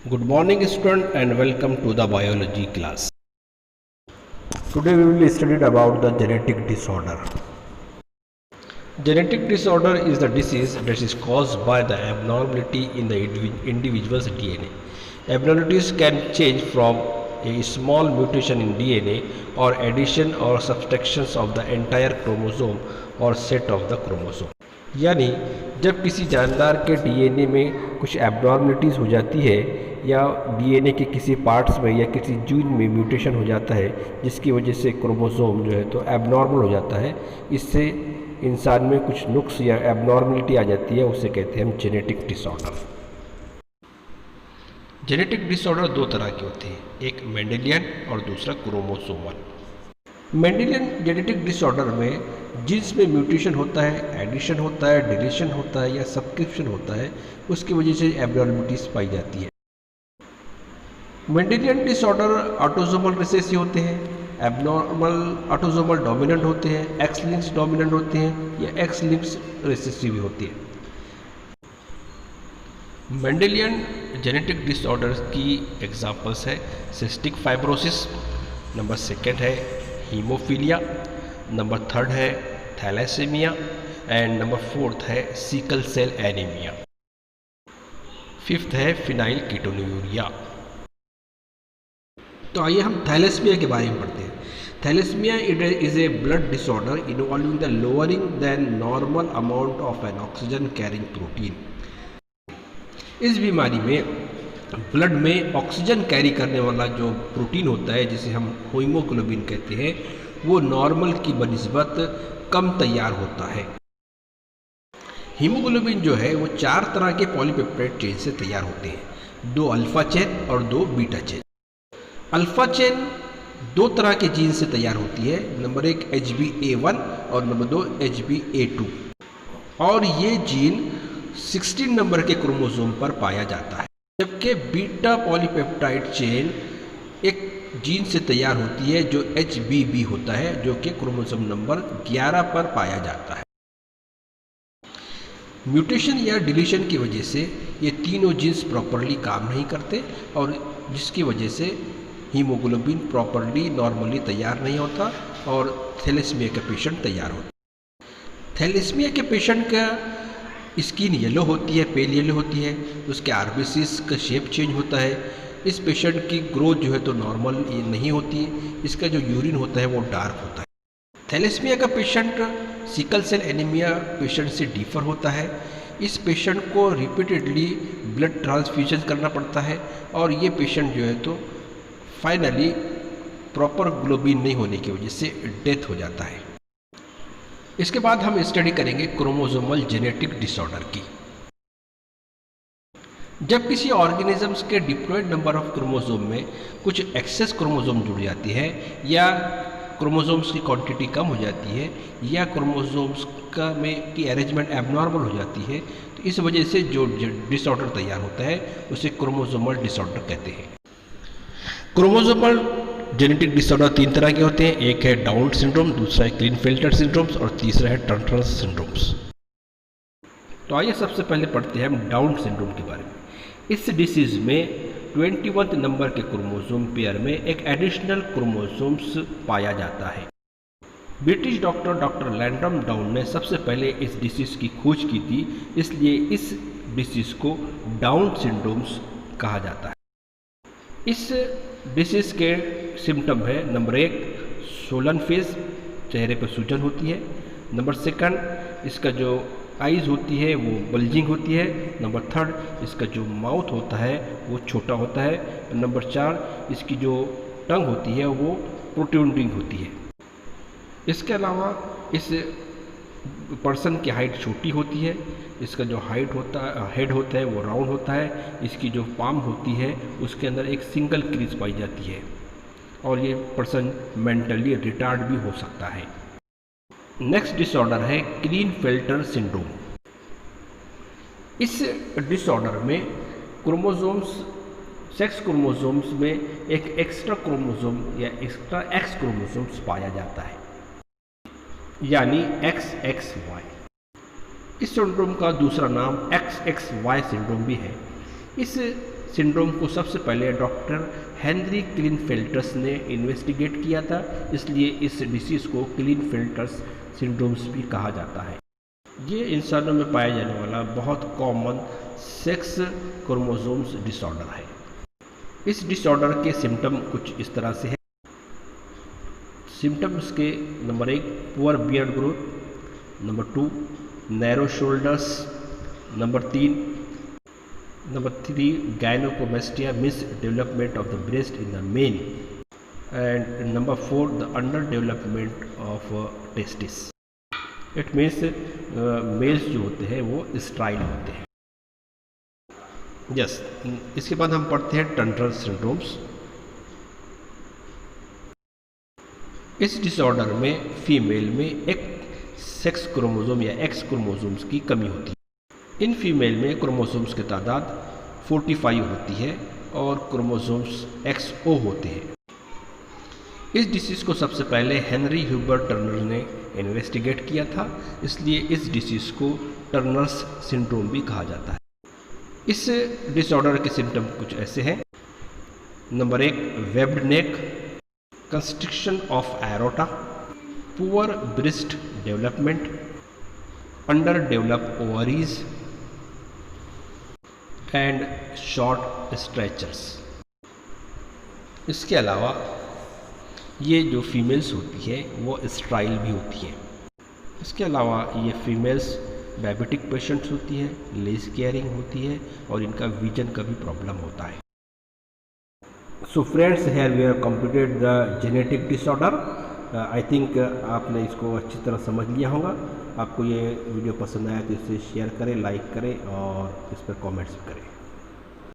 Good morning student and welcome to the biology class. Today we will study about the genetic disorder. Genetic disorder is the disease that is caused by the abnormality in the individual's DNA. Abnormalities can change from a small mutation in DNA or addition or subtractions of the entire chromosome or set of the chromosome. यानी जब किसी जानदार के DNA में कुछ एब्नॉर्मलिटीज़ हो जाती है या डीएनए के किसी पार्ट्स में या किसी जीन में म्यूटेशन हो जाता है जिसकी वजह से क्रोमोसोम जो है तो एब्नॉर्मल हो जाता है, इससे इंसान में कुछ नुक्स या एब्नॉर्मलिटी आ जाती है, उसे कहते हैं हम जेनेटिक डिसऑर्डर। जेनेटिक डिसऑर्डर दो तरह के होते हैं, एक मेंडेलियन और दूसरा क्रोमोसोमल। मेंडेलियन जेनेटिक डिसऑर्डर में जीन्स में म्यूटेशन होता है, एडिशन होता है, डिलीशन होता है या सब्सक्रिप्शन होता है, उसकी वजह से एब्नॉर्मलिटीज पाई जाती है। मेंडेलियन डिसऑर्डर ऑटोसोमल रिसेसिव होते हैं, एबनॉर्मल ऑटोसोमल डोमिनेंट होते हैं, एक्स लिंक्स डोमिनेंट होते हैं या एक्स लिंक्स रिसेसिव भी होती है। मेंडेलियन जेनेटिक डिसऑर्डर्स की एग्जांपल्स है सिस्टिक फाइब्रोसिस, नंबर सेकंड है हीमोफीलिया, नंबर थर्ड है थैलेसीमिया एंड नंबर फोर्थ है सिकल सेल एनीमिया, फिफ्थ है फिनाइल कीटोन्यूरिया। तो आइए हम थैलेसीमिया के बारे में पढ़ते हैं। Thalassaemia is a blood disorder involving the lowering then normal amount of an oxygen carrying protein. इस बीमारी में ब्लड में ऑक्सीजन कैरी करने वाला जो प्रोटीन होता है जिसे हम हीमोग्लोबिन कहते हैं, वो नॉर्मल की बनिस्बत कम तैयार होता है। हीमोग्लोबिन जो है वो 4 तरह के पॉलीपेप्टाइड चेन से तैयार होते हैं, 2 अल्फा चेन और 2 बीटा चेन। अल्फा चेन 2 तरह के जीन से तैयार होती है, नंबर 1 HbA1 और नंबर 2 HbA2, और ये जीन 16 नंबर के क्रोमोसोम पर पाया जाता है। जबकि बीटा पॉलीपेप्टाइड चेन एक जीन से तैयार होती है जो HBB होता है, जो कि क्रोमोसोम नंबर 11 पर पाया जाता है। म्यूटेशन या डिलीशन की वजह से ये तीनों जीन्स प्रॉपरली काम नहीं करते और जिसकी वजह से हीमोग्लोबिन प्रॉपरली नॉर्मली तैयार नहीं होता और थैलेसीमिया का पेशेंट तैयार होता है। थैलेसीमिया के पेशेंट का स्किन येलो होती है, पेल येलो होती है, उसके आरबीसीज का शेप चेंज होता है। इस पेशेंट की ग्रोथ जो है तो नॉर्मल नहीं होती है, इसका जो यूरिन होता है वो डार्क होता है। थैलेसीमिया का patient sickle cell anaemia patient से डिफर होता है। इस पेशेंट को रिपीटेडली ब्लड ट्रांसफ्यूजन करना पड़ता है और ये पेशेंट जो है तो फाइनली प्रॉपर ग्लोबिन नहीं होने की वजह से डेथ हो जाता है। इसके बाद हम स्टडी करेंगे क्रोमोसोमल जेनेटिक डिसऑर्डर की। जब किसी ऑर्गेनिजम्स के डिप्लॉयड नंबर ऑफ क्रोमोसोम में कुछ एक्सेस क्रोमोसोम जुड़ जाती है या क्रोमोसोम्स की क्वांटिटी कम हो जाती है या क्रोमोसोम्स का में की अरेंजमेंट एबनॉर्मल हो जाती है, तो इस वजह से जो डिसऑर्डर तैयार होता है उसे क्रोमोसोमल डिसऑर्डर कहते हैं। क्रोमोसोमल जेनेटिक डिसऑर्डर 3 तरह के होते हैं, एक है डाउन सिंड्रोम, दूसरा है क्लिनफेल्टर सिंड्रोम्स और तीसरा है टर्नर सिंड्रोम्स। तो आइए सबसे पहले पढ़ते हैं हम डाउन सिंड्रोम के बारे में। इस डिसीज में 21 नंबर के क्रोमोसोम पेयर में एक एडिशनल क्रोमोसोम्स पाया जाता है। ब्रिटिश डॉक्टर लैंडम डाउन ने सबसे पहले इस डिसीज की खोज की थी, इसलिए इस डिसीज को डाउन सिंड्रोम्स कहा जाता है। इस डिसीज के सिम्टम है, नंबर 1 सोलन फेस, चेहरे पर सूजन होती है। नंबर 2 इसका जो आइज़ होती है वो बल्जिंग होती है। नंबर 3 इसका जो माउथ होता है वो छोटा होता है। नंबर 4 इसकी जो टंग होती है वो प्रोट्रूडिंग होती है। इसके अलावा इस पर्सन की हाइट छोटी होती है, इसका जो हेड होता है वो राउंड होता है, इसकी जो पाम होती है उसके अंदर एक सिंगल क्रीज पाई जाती है और ये पर्सन मेंटली रिटार्ड भी हो सकता है। नेक्स्ट डिसऑर्डर है क्लीनफेल्टर सिंड्रोम। इस डिसऑर्डर में क्रोमोसोम्स सेक्स क्रोमोसोम्स में एक एक्स्ट्रा क्रोमोसोम या एक्स्ट्रा एक्स क्रोमोसोम्स पाया जाता है, यानी XXY। इस सिंड्रोम का दूसरा नाम XXY सिंड्रोम भी है। इस सिंड्रोम को सबसे पहले डॉक्टर हेनरी क्लीनफेल्टर्स ने इन्वेस्टिगेट किया था, इसलिए इस डिसीज़ को क्लीनफेल्टर्स सिंड्रोम्स भी कहा जाता है। ये इंसानों में पाया जाने वाला बहुत कॉमन सेक्स क्रोमोसोम्स डिसऑर्डर है। इस डिसऑर्डर के सिम्टम कुछ इस तरह से है। सिम्टम्स के number 1 poor beard growth, number 2 narrow shoulders, number 3 gynaecomastia miss development of the breast in the male, and number 4 the under development of testis. It means males जो होते हैं वो स्ट्राइल होते हैं। यस, इसके बाद हम पढ़ते हैं टर्नर सिंड्रोम्स। इस डिसऑर्डर में फीमेल में एक सेक्स क्रोमोसोम या एक्स क्रोमोसोम्स की कमी होती है। इन फीमेल में क्रोमोसोम्स की तादाद 45 होती है और क्रोमोसोम्स XO होते हैं। इस डिसीज़ को सबसे पहले हेनरी ह्यूबर्ट टर्नर ने इन्वेस्टिगेट किया था, इसलिए इस डिसीज़ को टर्नर्स सिंड्रोम भी कहा जाता है। इस डिसऑर्डर के सिम्टम कुछ ऐसे हैं। Number 1 webbed neck, constriction of aorta, poor breast development, under develop ovaries and short stretchers. इसके अलावा ये जो फीमेल्स होती है वो स्ट्राइल भी होती है। इसके अलावा ये फीमेल्स डायबिटिक पेशेंट्स होती है, लेस केयरिंग होती है और इनका विजन का भी प्रॉब्लम होता है। So friends, here we have completed the genetic disorder. I think आपने इसको अच्छी तरह समझ लिया होगा। आपको ये वीडियो पसंद आया तो इसे शेयर करें, लाइक करें और इस पर कमेंट्स करें।